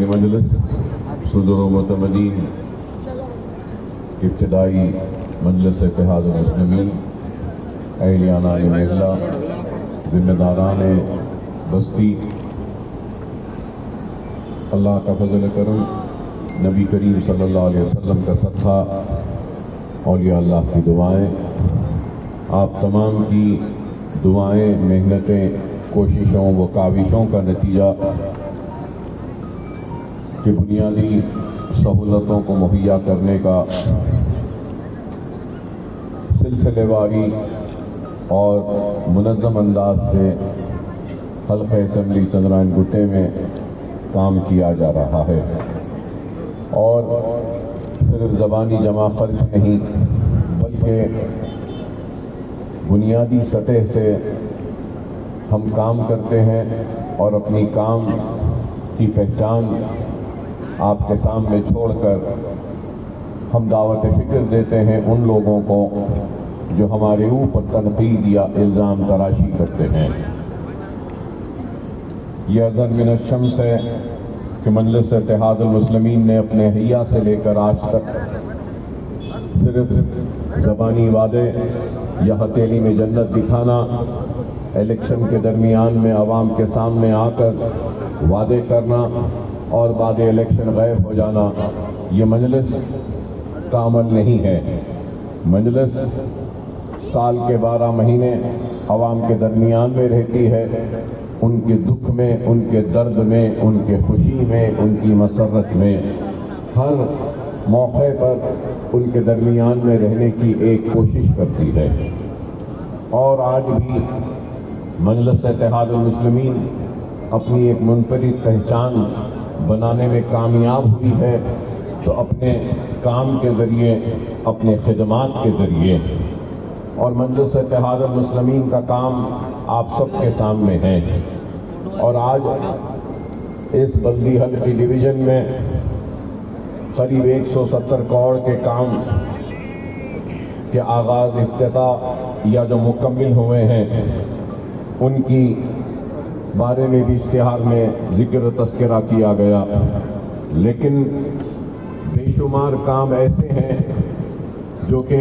की मजलिस सुदूर व मुतमदीन इब्तिदाई मजलिस इत्तेहाद मुस्लिमीन अहलियाना महला जिम्मेदारान बस्ती, अल्लाह का फजल करम, नबी करीम सल्लल्लाहु अलैहि वसल्लम का सदका, औलिया अल्लाह की दुआएं, आप तमाम की दुआएं, मेहनतें, कोशिशों व काविशों का नतीजा कि बुनियादी सहूलतों को मुहैया करने का सिलसिलेवारी और मुनज़्ज़म अंदाज से हल्क़े असेंबली चंद्रायन गुट्टे में काम किया जा रहा है। और सिर्फ ज़बानी जमा खर्च नहीं बल्कि बुनियादी सतह से हम काम करते हैं और अपनी काम की पहचान आपके सामने छोड़कर हम दावत फ़िक्र देते हैं उन लोगों को जो हमारे ऊपर तनकीद या इल्ज़ाम तराशी करते हैं। यह अज़न मिन शम्स है कि मजलिस इत्तेहादुल मुस्लिमीन ने अपने हिया से लेकर आज तक सिर्फ ज़बानी वादे या हथेली में जन्नत दिखाना, इलेक्शन के दरमियान में आवाम के सामने आकर वादे करना और बाद इलेक्शन गायब हो जाना, ये मजलिस का अमल नहीं है। मजलिस साल के 12 महीने आवाम के दरमियान में रहती है, उनके दुख में, उनके दर्द में, उनके खुशी में, उनकी मसरत में, हर मौके पर उनके दरमियान में रहने की एक कोशिश करती है। और आज भी मजलिस इत्तेहादुल मुस्लिमीन अपनी एक मुनफरिद पहचान बनाने में कामयाब हुई है, तो अपने काम के ज़रिए, अपने खिदमात के ज़रिए। और मजलिस इत्तेहादुल मुस्लिमीन का काम आप सबके सामने है। और आज इस बल्दी हल्की डिवीज़न में करीब 170 करोड़ के काम के आगाज़, इफ्तिताह या जो मुकम्मिल हुए हैं, उनकी बारे में भी इश्तिहार में ज़िक्र तस्करा किया गया। लेकिन बेशुमार काम ऐसे हैं जो कि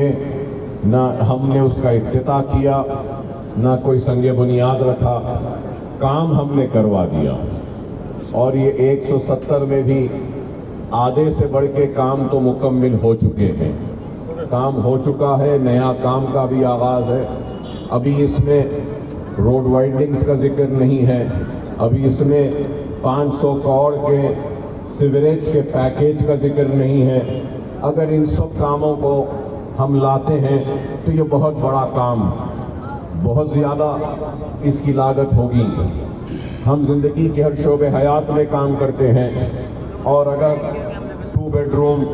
ना हमने उसका इफ्तिताह किया, ना कोई संगे बुनियाद रखा, काम हमने करवा दिया। और ये 170 में भी आधे से बढ़ के काम तो मुकम्मिल हो चुके हैं। काम हो चुका है, नया काम का भी आगाज़ है। अभी इसमें रोड वाइडनिंग्स का जिक्र नहीं है, अभी इसमें 500 करोड़ के सीवरेज के पैकेज का जिक्र नहीं है। अगर इन सब कामों को हम लाते हैं तो ये बहुत बड़ा काम, बहुत ज़्यादा इसकी लागत होगी। हम ज़िंदगी के हर शोबे हयात में काम करते हैं, और अगर 2 बेडरूम,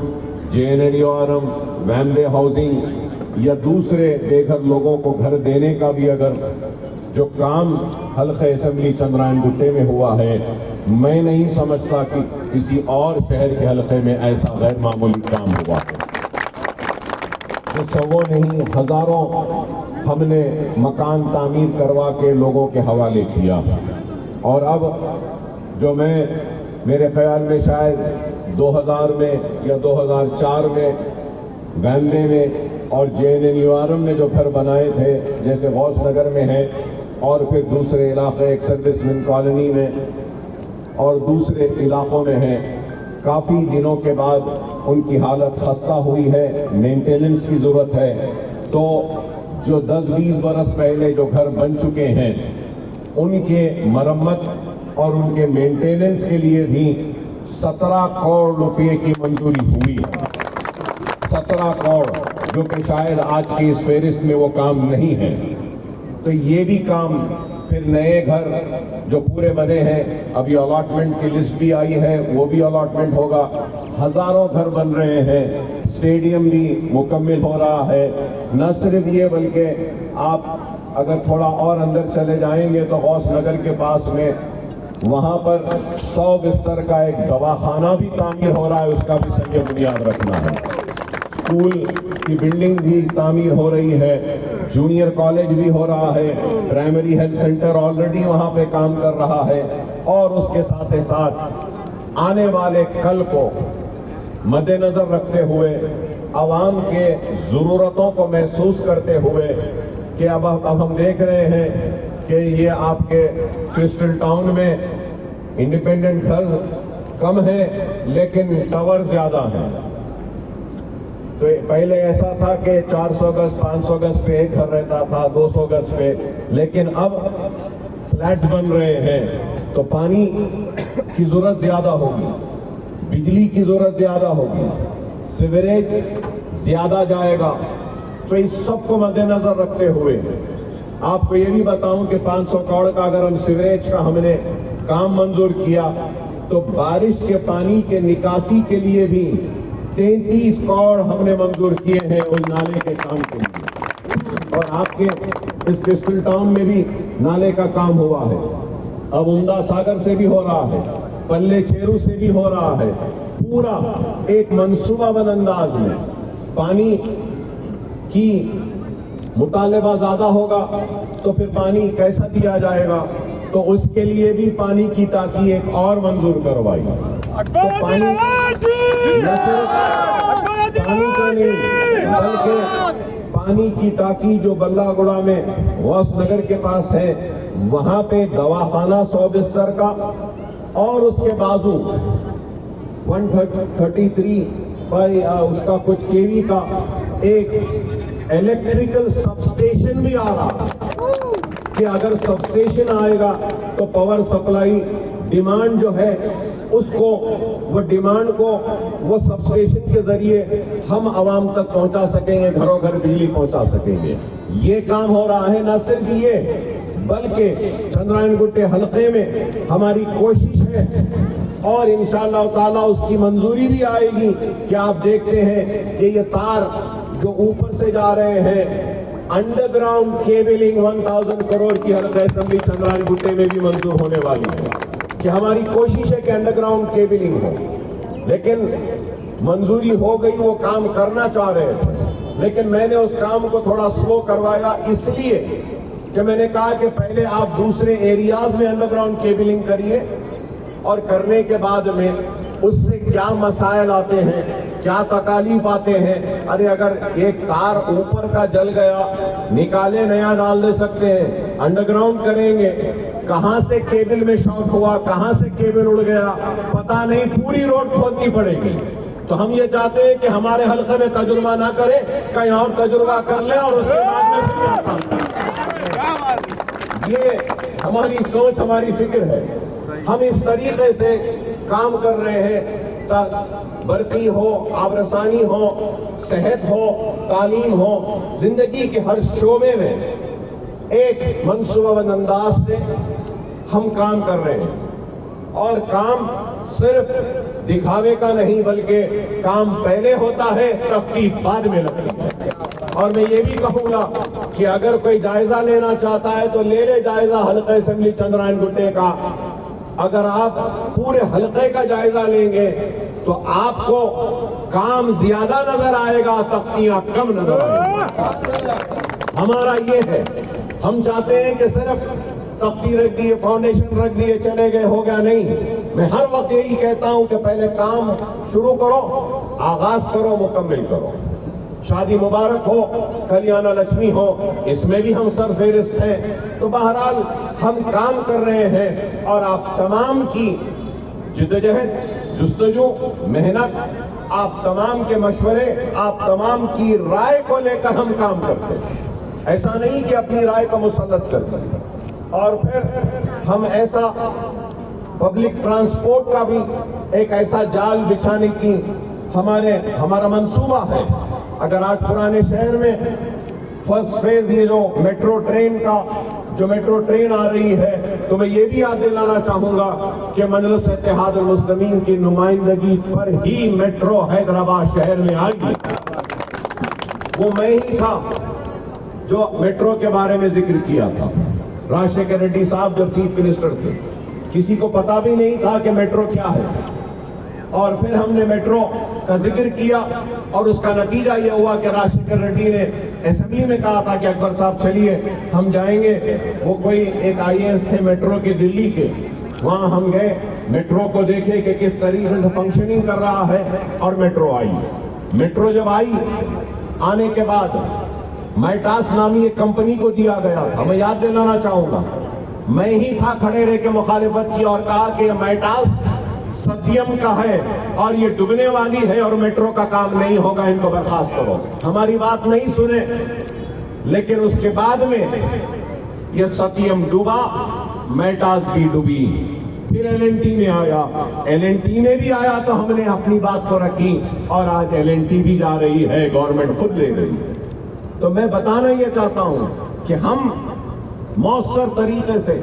JNNURM, वैमडे हाउसिंग या दूसरे बेघर लोगों को घर देने का भी अगर जो काम हल्क़े असेंबली चंद्रायन गुट्टे में हुआ है, मैं नहीं समझता कि किसी और शहर के हल्क़े में ऐसा गैर मामूली काम हुआ है। तो सौ नहीं, हज़ारों हमने मकान तामीर करवा के लोगों के हवाले किया। और अब जो मेरे ख्याल में शायद 2000 में या 2004 में वैमडे में और JNNURM में जो घर बनाए थे, जैसे गौस नगर में है, और फिर दूसरे इलाके एक सर्विसमैन कॉलोनी में और दूसरे इलाकों में है, काफ़ी दिनों के बाद उनकी हालत खस्ता हुई है, मेंटेनेंस की ज़रूरत है। तो जो 10-20 बरस पहले जो घर बन चुके हैं, उनके मरम्मत और उनके मेंटेनेंस के लिए भी 17 करोड़ रुपए की मंजूरी हुई है। 17 करोड़, जो कि शायद आज की इस फहरिस्त में वो काम नहीं है। तो ये भी काम, फिर नए घर जो पूरे बने हैं, अभी अलॉटमेंट की लिस्ट भी आई है, वो भी अलॉटमेंट होगा। हज़ारों घर बन रहे हैं, स्टेडियम भी मुकम्मिल हो रहा है। न सिर्फ ये बल्कि आप अगर थोड़ा और अंदर चले जाएंगे तो गौस नगर के पास में वहाँ पर 100 बिस्तर का एक दवाखाना भी तामीर हो रहा है, उसका भी संग बुनियाद रखना है। स्कूल की बिल्डिंग भी तामीर हो रही है, जूनियर कॉलेज भी हो रहा है, प्राइमरी हेल्थ सेंटर ऑलरेडी वहाँ पे काम कर रहा है। और उसके साथ ही साथ आने वाले कल को मद्देनजर रखते हुए, आवाम के ज़रूरतों को महसूस करते हुए कि अब हम देख रहे हैं कि ये आपके क्रिस्टल टाउन में इंडिपेंडेंट घर कम है लेकिन टावर ज़्यादा हैं। तो पहले ऐसा था कि 400 गज 500 गज पे एक घर रहता था, 200 गज पे, लेकिन अब फ्लैट्स बन रहे हैं तो पानी की ज़रूरत ज़्यादा होगी, बिजली की ज़रूरत ज़्यादा होगी, सीवरेज ज़्यादा जाएगा। तो इस सब को मद्देनज़र रखते हुए आपको ये भी बताऊं कि 500 करोड़ का अगर हम सीवरेज का हमने काम मंजूर किया तो बारिश के पानी के निकासी के लिए भी 33 करोड़ हमने मंजूर किए हैं उस नाले के काम के लिए। और आपके इस क्रिस्टल टाउन में भी नाले का काम हुआ है, अब उमदा सागर से भी हो रहा है, पल्ले चेरू से भी हो रहा है। पूरा एक मंसूबाबंद अंदाज में पानी की मुतालबा ज्यादा होगा तो फिर पानी कैसा दिया जाएगा, तो उसके लिए भी पानी की टाकी एक और मंजूर करवाई। तो पानी न सिर्फ पानी का नहीं बल्कि पानी की टाकी जो बल्लागुड़ा में वास नगर के पास है, वहां पे दवाखाना 100 बिस्तर का, और उसके बाजू 133 पर उसका कुछ केवी का एक इलेक्ट्रिकल सबस्टेशन भी आ रहा कि अगर सबस्टेशन आएगा तो पावर सप्लाई डिमांड जो है उसको, वो डिमांड को वो सबस्टेशन के जरिए हम आवाम तक पहुंचा सकेंगे, घरों घर बिजली पहुंचा सकेंगे। ये काम हो रहा है। न सिर्फ ये बल्कि चंद्रायन गुट्टे हलके में हमारी कोशिश है और इंशाअल्लाह ताला उसकी मंजूरी भी आएगी कि आप देखते हैं कि ये तार जो ऊपर से जा रहे हैं, अंडरग्राउंड केबलिंग 1000 करोड़ की हल्का असेंबली चंद्रायन गुट्टे में भी मंजूर होने वाली है कि हमारी कोशिश है कि अंडरग्राउंड केबलिंग हो। लेकिन मंजूरी हो गई, वो काम करना चाह रहे थे, लेकिन मैंने उस काम को थोड़ा स्लो करवाया इसलिए कि मैंने कहा कि पहले आप दूसरे एरियाज में अंडरग्राउंड केबलिंग करिए और करने के बाद में उससे क्या मसाइल आते हैं, क्या तकालीफ आते हैं। अरे अगर एक तार ऊपर का जल गया, निकाले नया डाल दे सकते हैं, अंडरग्राउंड करेंगे, कहां से केबल में शॉर्ट हुआ, कहां से केबल उड़ गया पता नहीं, पूरी रोड खोदनी पड़ेगी। तो हम ये चाहते हैं कि हमारे हल्के में तजुर्बा ना करें, कहीं और तजुर्बा कर ले और उसके बाद में ये हमारी सोच, हमारी फिक्र है। हम इस तरीके से काम कर रहे हैं ताकि बरकी हो, आबरसानी हो, सेहत हो, तालीम हो, जिंदगी के हर शोबे में एक मंसूबाबंद अंदाज से हम काम कर रहे हैं। और काम सिर्फ दिखावे का नहीं बल्कि काम पहले होता है, तफ्तीश बाद में लगती है। और मैं ये भी कहूंगा कि अगर कोई जायजा लेना चाहता है तो ले ले जायजा हल्का असेंबली चंद्रायन गुट्टे का। अगर आप पूरे हल्के का जायजा लेंगे तो आपको काम ज्यादा नजर आएगा, तख्तियां कम नजर आएगी। हमारा ये है, हम चाहते हैं कि सिर्फ तख्ती रख दिए, फाउंडेशन रख दिए, चले गए, हो गया, नहीं। मैं हर वक्त यही कहता हूं कि पहले काम शुरू करो, आगाज करो, मुकम्मिल करो। शादी मुबारक हो, कल्याणा लक्ष्मी हो, इसमें भी हम सरफेरिस्त हैं। तो बहरहाल हम काम कर रहे हैं और आप तमाम की जिद्दोजहद, जुस्तजू, मेहनत, आप तमाम के मशवरे, आप तमाम की राय को लेकर हम काम करते हैं। ऐसा नहीं कि अपनी राय को मुसल्लत करते हैं। और फिर हम ऐसा पब्लिक ट्रांसपोर्ट का भी एक ऐसा जाल बिछाने की हमारा मंसूबा है। अगर आज पुराने शहर में फर्स्ट फेज ये जो मेट्रो ट्रेन आ रही है, तो मैं ये भी याद दिलाना चाहूंगा कि मजलिस इत्तेहादुल मुस्लिमीन की नुमाइंदगी पर ही मेट्रो हैदराबाद शहर में आएगी। वो मैं ही था जो मेट्रो के बारे में जिक्र किया था। राजशेखर रेड्डी साहब जब चीफ मिनिस्टर थे, किसी को पता भी नहीं था कि मेट्रो क्या है। और फिर हमने मेट्रो का जिक्र किया और उसका नतीजा यह हुआ कि राजशेखर रेड्डी ने असेंबली में कहा था कि अकबर साहब चलिए हम जाएंगे। वो कोई एक IAS थे मेट्रो के, दिल्ली के, वहां हम गए मेट्रो को देखे कि किस तरीके से फंक्शनिंग कर रहा है, और मेट्रो आई। मेट्रो जब आई, आने के बाद मैटास नामी एक कंपनी को दिया गया था। मैं याद दिलाना चाहूंगा, मैं ही था खड़े रह के मुखालिफत की और कहा कि मैटास सत्यम का है और ये डूबने वाली है और मेट्रो का काम नहीं होगा, इनको बर्खास्त करो। हमारी बात नहीं सुने, लेकिन उसके बाद में ये सत्यम डूबा, मैटास भी डूबी। फिर एलएनटी में आया, एलएनटी में भी आया तो हमने अपनी बात को रखी, और आज एलएनटी भी जा रही है, गवर्नमेंट खुद ले रही है। तो मैं बताना ये चाहता हूं कि हम मौसर तरीके से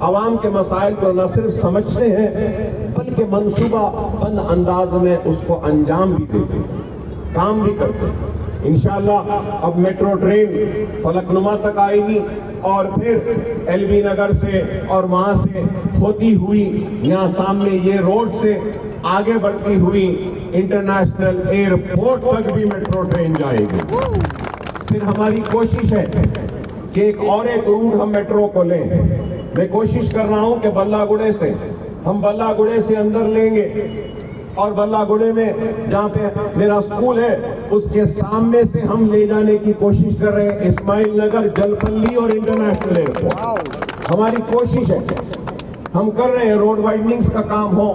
आवाम के मसाइल को न सिर्फ समझते हैं, बल्कि मंसूबाबंद अंदाज में उसको अंजाम भी देते हैं, काम भी करते हैं। इंशाअल्लाह अब मेट्रो ट्रेन फलकनुमा तक आएगी, और फिर एलबी नगर से और वहां से होती हुई यहाँ सामने ये रोड से आगे बढ़ती हुई इंटरनेशनल एयरपोर्ट तक भी मेट्रो ट्रेन जाएगी। फिर हमारी कोशिश है कि एक रूट हम मेट्रो को लें। मैं कोशिश कर रहा हूं कि बल्लागुड़े से हम बल्लागुड़े से अंदर लेंगे, और बल्लागुड़े में जहाँ पे मेरा स्कूल है उसके सामने से हम ले जाने की कोशिश कर रहे हैं, इस्माइल नगर, जलपल्ली और इंटरनेशनल एयरपोर्ट। हमारी कोशिश है, हम कर रहे हैं, रोड वाइडनिंग्स का काम हो,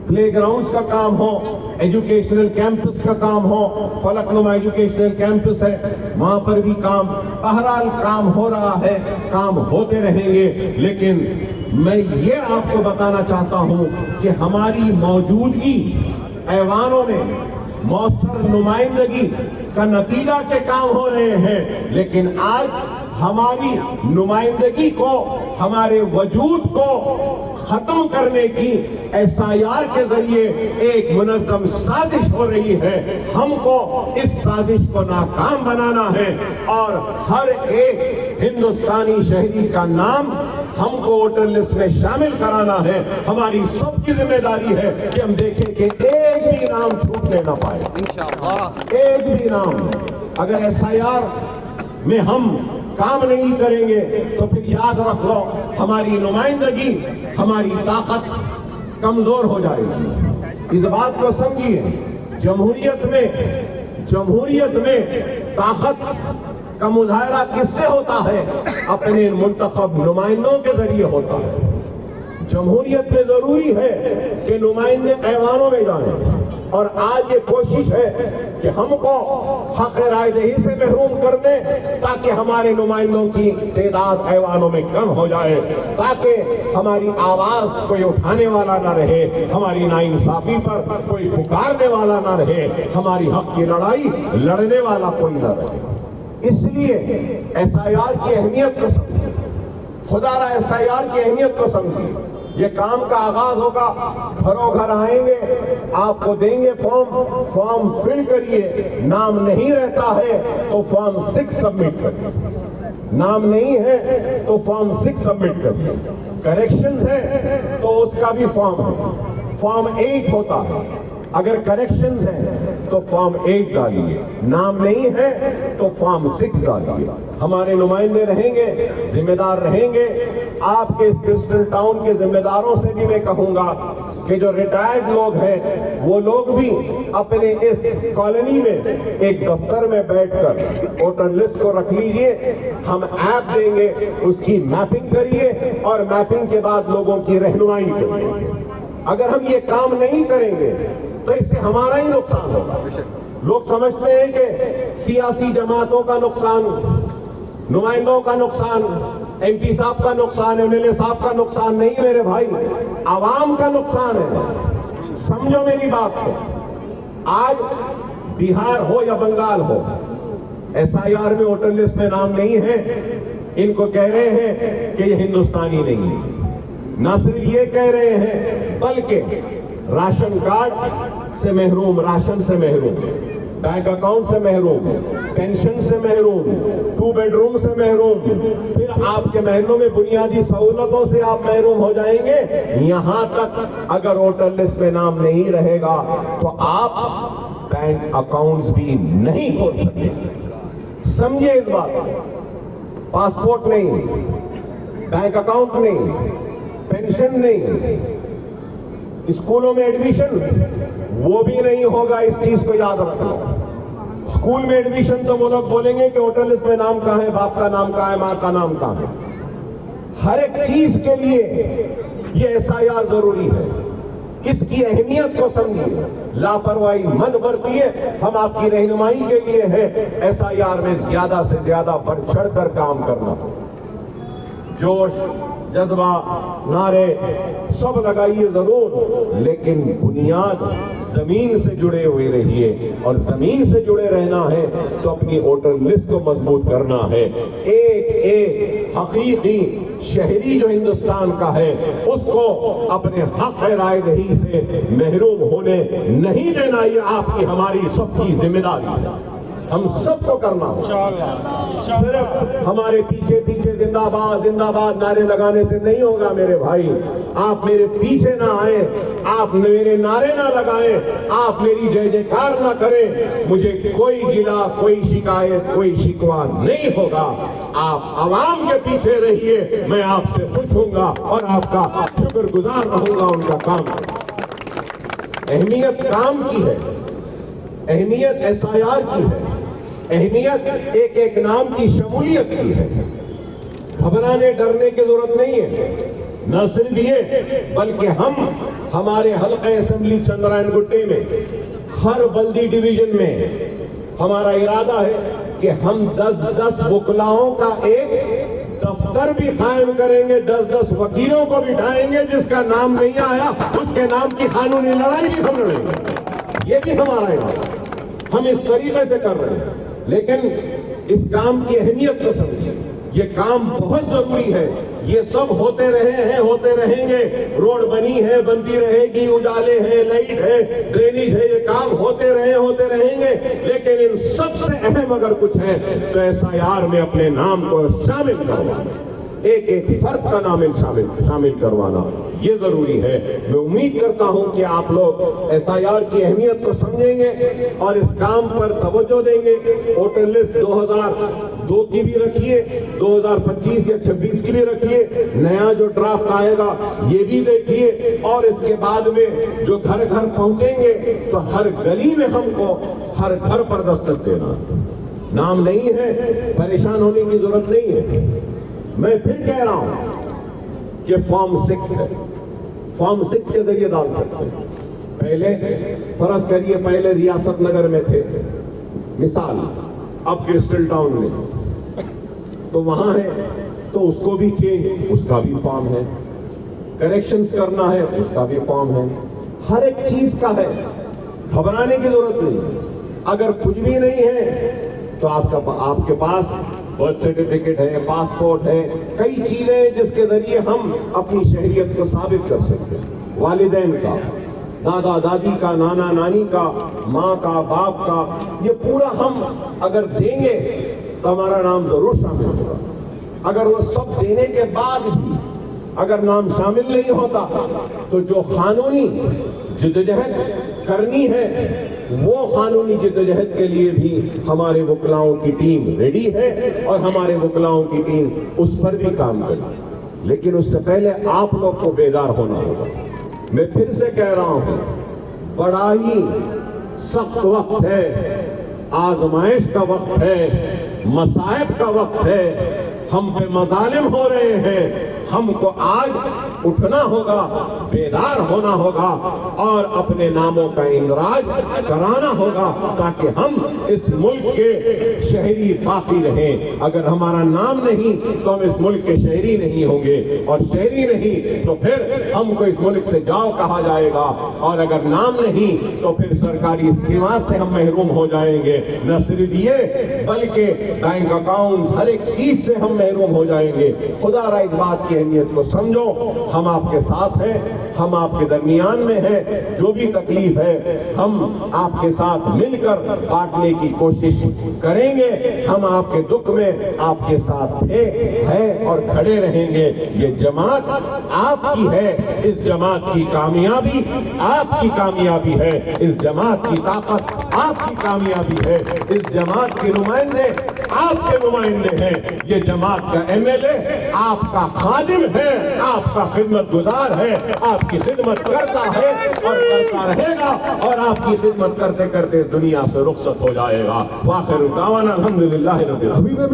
प्ले ग्राउंड्स का काम हो, एजुकेशनल कैंपस का काम हो। फलकनुमा एजुकेशनल कैंपस है, वहां पर भी काम, बहरहाल काम हो रहा है, काम होते रहेंगे। लेकिन मैं ये आपको बताना चाहता हूं कि हमारी मौजूदगी ऐवानों में मौसर नुमाइंदगी का नतीजा के काम हो रहे हैं, लेकिन आज हमारी नुमाइंदगी को, हमारे वजूद को खत्म करने की एसआईआर के जरिए एक मुनज़्ज़म साजिश हो रही है। हमको इस साजिश को नाकाम बनाना है, और हर एक हिंदुस्तानी शहरी का नाम हमको वोटर लिस्ट में शामिल कराना है। हमारी सबकी जिम्मेदारी है कि हम देखें कि एक भी नाम छूटने ना पाए, इंशाअल्लाह। एक भी नाम, अगर एसआईआर में हम काम नहीं करेंगे तो फिर याद रख लो, हमारी नुमाइंदगी, हमारी ताकत कमजोर हो जाएगी। इस बात को समझिए, जमहूरियत में ताकत का मुजाहरा किससे होता है? अपने मुंतखब नुमाइंदों के जरिए होता है। जमहूरियत में जरूरी है कि नुमाइंदे ऐवानों में जाएं, और आज ये कोशिश है कि हमको हक राय दही से महरूम कर दें, ताकि हमारे नुमाइंदों की तादाद ऐवानों में कम हो जाए, ताकि हमारी आवाज कोई उठाने वाला ना रहे, हमारी नाइंसाफी पर कोई पुकारने वाला ना रहे, हमारी हक की लड़ाई लड़ने वाला कोई ना रहे। इसलिए एसआईआर की अहमियत को समझिए, खुदारा एसआईआर की अहमियत को समझिए। ये काम का आगाज होगा, घरों घर आएंगे, आपको देंगे फॉर्म फिल करिए। नाम नहीं रहता है तो फॉर्म 6 सबमिट करिए, नाम नहीं है तो फॉर्म 6 सबमिट करिए। करेक्शन है तो उसका भी फॉर्म है, फॉर्म 8 होता है। अगर करेक्शन है तो फॉर्म 8 डालिए, नाम नहीं है तो फॉर्म 6 डालिए। हमारे नुमाइंदे रहेंगे, जिम्मेदार रहेंगे। आपके इस क्रिस्टल टाउन के जिम्मेदारों से भी मैं कहूंगा कि जो रिटायर्ड लोग हैं, वो लोग भी अपने इस कॉलोनी में एक दफ्तर में बैठकर वोटर लिस्ट को रख लीजिए। हम ऐप देंगे, उसकी मैपिंग करिए, और मैपिंग के बाद लोगों की रहनुमाई करिए। अगर हम ये काम नहीं करेंगे तो इससे हमारा ही नुकसान होगा। लोग समझते हैं कि सियासी जमातों का नुकसान, नुमाइंदों का नुकसान, एमपी साहब का नुकसान, एमएलए साहब का नुकसान। नहीं मेरे भाई, आवाम का नुकसान है। समझो मेरी बात को। आज बिहार हो या बंगाल हो, एसआईआर में वोटर लिस्ट में नाम नहीं है, इनको कह रहे हैं कि ये हिंदुस्तानी नहीं है। न सिर्फ ये कह रहे हैं, बल्कि राशन कार्ड से महरूम, राशन से महरूम, बैंक अकाउंट से महरूम, पेंशन से महरूम, 2 बेडरूम से महरूम, फिर आपके महलों में बुनियादी सहूलतों से आप महरूम हो जाएंगे। यहां तक अगर वोटर लिस्ट में नाम नहीं रहेगा तो आप बैंक अकाउंट भी नहीं खोल सकेंगे। समझिए इस बात को। पासपोर्ट नहीं, बैंक अकाउंट नहीं, पेंशन नहीं, स्कूलों में एडमिशन वो भी नहीं होगा, इस चीज को याद रखना। स्कूल में एडमिशन तो वो लोग बोलेंगे कि वोटर लिस्ट में नाम कहाँ है, बाप का नाम कहाँ है, माँ का नाम कहाँ है। हर एक चीज के लिए ये SIR जरूरी है, इसकी अहमियत को समझिए, लापरवाही मत बरतिए। हम आपकी रहनुमाई के लिए है SIR में ज्यादा से ज्यादा बढ़ चढ़ कर काम करना। जोश, जज्बा, नारे सब लगाइए जरूर, लेकिन बुनियाद जमीन से जुड़े हुए रहिए, और जमीन से जुड़े रहना है तो अपनी वोटर लिस्ट को मजबूत करना है। एक एक हकीकी शहरी जो हिंदुस्तान का है उसको अपने हक राय दही से महरूम होने नहीं देना, ये आपकी हमारी सबकी जिम्मेदारी है। हम सबको करना होगा। सिर्फ हमारे पीछे पीछे जिंदाबाद जिंदाबाद नारे लगाने से नहीं होगा मेरे भाई। आप मेरे पीछे ना आए, आप मेरे नारे ना लगाएं, आप मेरी जय जयकार ना करें, मुझे कोई गिला, कोई शिकायत, कोई शिकवा नहीं होगा। आप आवाम के पीछे रहिए, मैं आपसे खुश होऊंगा और आपका शुक्रगुजार रहूंगा उनका काम। अहमियत काम की है, अहमियत SIR की है, अहमियत एक एक नाम की शमूलियत की है। घबराने डरने की जरूरत नहीं है। न सिर्फ ये, बल्कि हम हमारे हल्का असेंबली चंद्रायन गुट्टे में हर बल्दी डिवीजन में हमारा इरादा है कि हम 10-10 वकलाओं का एक दफ्तर भी कायम करेंगे, 10-10 वकीलों को बिठाएंगे, जिसका नाम नहीं आया उसके नाम की कानूनी लड़ाई भी हम लड़ेंगे। ये भी हमारा इरादा, हम इस तरीके से कर रहे हैं। लेकिन इस काम की अहमियत को समझिए, ये काम बहुत जरूरी है। ये सब होते रहे हैं, होते रहेंगे। रोड बनी है, बनती रहेगी, उजाले हैं, लाइट है, ड्रेनेज है, ये काम होते रहेंगे। लेकिन इन सबसे अहम अगर कुछ है तो SIR में अपने नाम को शामिल करवाना, एक एक फर्द का नाम शामिल करवाना, ये जरूरी है। मैं उम्मीद करता हूं कि आप लोग SIR की अहमियत को समझेंगे और इस काम पर तवज्जो देंगे। वोटर लिस्ट 2002 की भी रखिए, 2025 या 26 की भी रखिए, नया जो ड्राफ्ट आएगा ये भी देखिए, और इसके बाद में जो घर घर पहुंचेंगे तो हर गली में हमको हर घर पर दस्तक देना। नाम नहीं है, परेशान होने की जरूरत नहीं है। मैं फिर कह रहा हूं कि फॉर्म 6 है, फॉर्म 6 के जरिए डाल सकते हैं। पहले फर्ज करिए, पहले रियासत नगर में थे मिसाल, अब क्रिस्टल टाउन में, तो वहां है तो उसको भी चेंज, उसका भी फॉर्म है। करेक्शंस करना है, उसका भी फॉर्म है। हर एक चीज का है, घबराने की जरूरत नहीं। अगर कुछ भी नहीं है तो आपके पास बर्थ सर्टिफिकेट है, पासपोर्ट है, कई चीजें जिसके जरिए हम अपनी शहरियत को साबित कर सकते हैं। वालिदैन का, दादा दादी का, नाना नानी का, माँ का, बाप का, ये पूरा हम अगर देंगे तो हमारा नाम जरूर शामिल होगा। अगर वो सब देने के बाद भी अगर नाम शामिल नहीं होता तो जो कानूनी जिद्दोजहद करनी है वो कानूनी जिद्दोजहद के लिए भी हमारे वकलाओं की टीम रेडी है और हमारे वकलाओं की टीम उस पर भी काम करेगी। लेकिन उससे पहले आप लोग को बेदार होना होगा। मैं फिर से कह रहा हूं, बड़ा ही सख्त वक्त है, आजमाइश का वक्त है, मसाइब का वक्त है, हम पे मजालिम हो रहे हैं। हमको आज उठना होगा, बेदार होना होगा और अपने नामों का इंदराज कराना होगा ताकि हम इस मुल्क के शहरी बाकी रहें। अगर हमारा नाम नहीं तो हम इस मुल्क के शहरी नहीं होंगे, और शहरी नहीं तो फिर हमको इस मुल्क से जाओ कहा जाएगा, और अगर नाम नहीं तो फिर सरकारी स्कीमात से हम महरूम हो जाएंगे। न सिर्फ ये बल्कि बैंक अकाउंट, हर एक चीज से हम महरूम हो जाएंगे। खुदा रा इस बात की अहमियत को समझो। हम आपके साथ हैं, हम आपके दरमियान में हैं। जो भी तकलीफ है हम आपके साथ मिलकर बांटने की कोशिश करेंगे। हम आपके दुख में आपके साथ थे, हैं और खड़े रहेंगे। ये जमात आपकी है, इस जमात की कामयाबी आपकी कामयाबी है, इस जमात की ताकत آپ کی کامیابی ہے. اس جماعت کے نمائندے آپ کے نمائندے ہیں. یہ جماعت کا MLA آپ کا خادم ہے, آپ کا خدمت گزار ہے, آپ کی خدمت کرتا ہے اور کرتا رہے گا, اور آپ کی خدمت کرتے کرتے دنیا سے رخصت ہو جائے گا. وآخر دعوانا الحمدللہ رب العالمین.